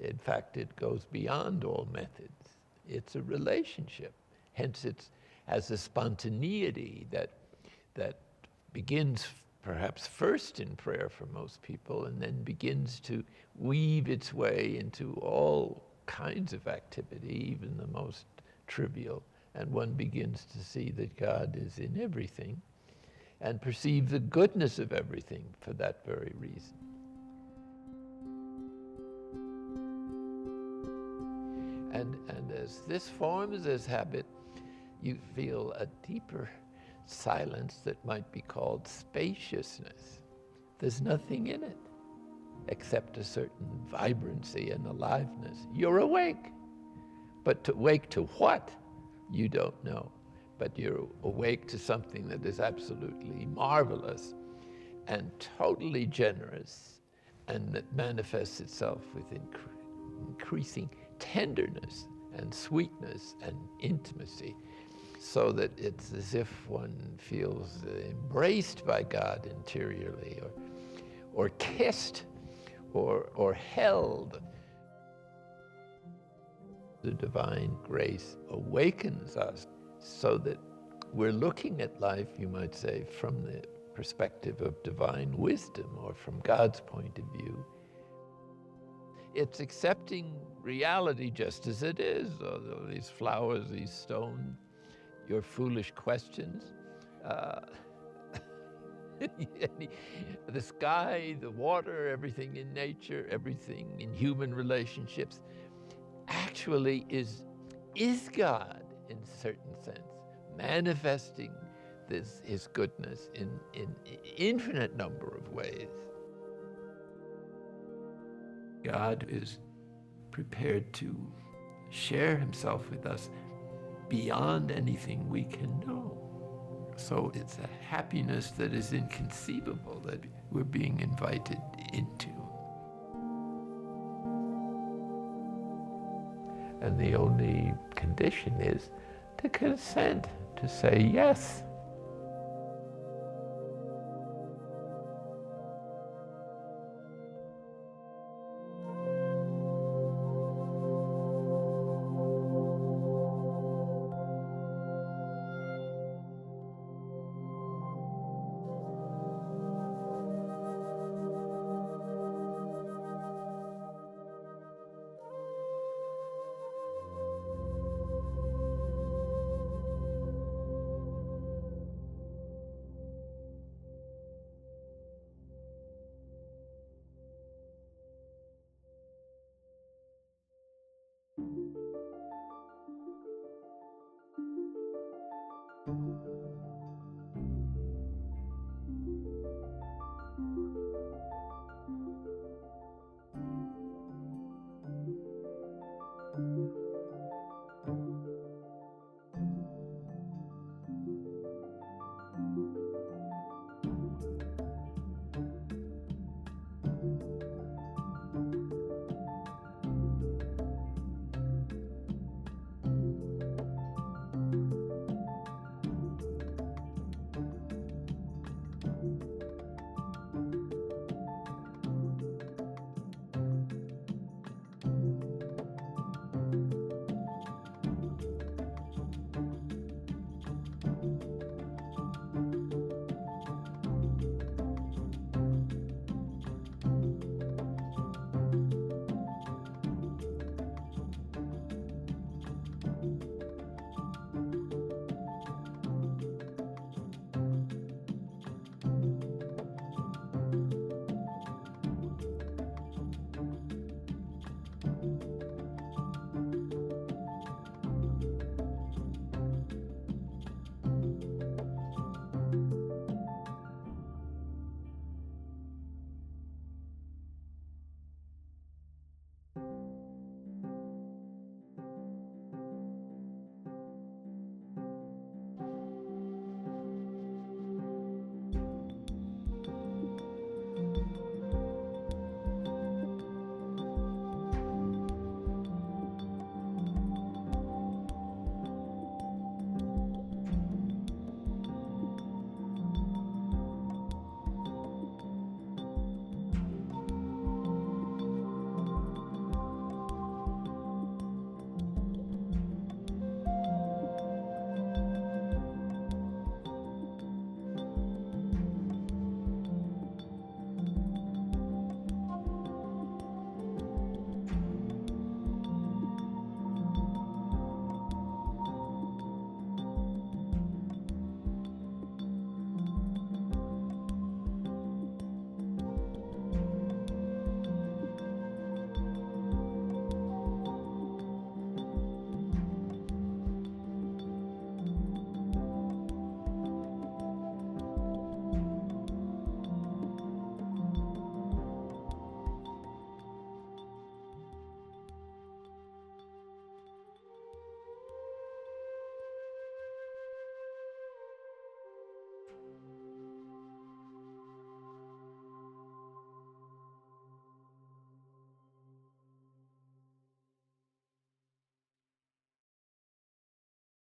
In fact, it goes beyond all methods. It's a relationship. Hence, it has a spontaneity that begins perhaps first in prayer for most people and then begins to weave its way into all kinds of activity, even the most trivial. And one begins to see that God is in everything and perceive the goodness of everything for that very reason. And as this forms as habit, you feel a deeper silence that might be called spaciousness. There's nothing in it except a certain vibrancy and aliveness. You're awake, but awake to what? You don't know. But you're awake to something that is absolutely marvelous and totally generous, and that manifests itself with increasing tenderness and sweetness and intimacy, so that it's as if one feels embraced by God interiorly, or kissed, or held. The divine grace awakens us so that we're looking at life, you might say, from the perspective of divine wisdom or from God's point of view. It's accepting reality just as it is, these flowers, these stones, your foolish questions, the sky, the water, everything in nature, everything in human relationships, actually is God in a certain sense, manifesting his goodness in infinite number of ways. God is prepared to share himself with us beyond anything we can know. So it's a happiness that is inconceivable that we're being invited into. And the only condition is to consent, to say yes.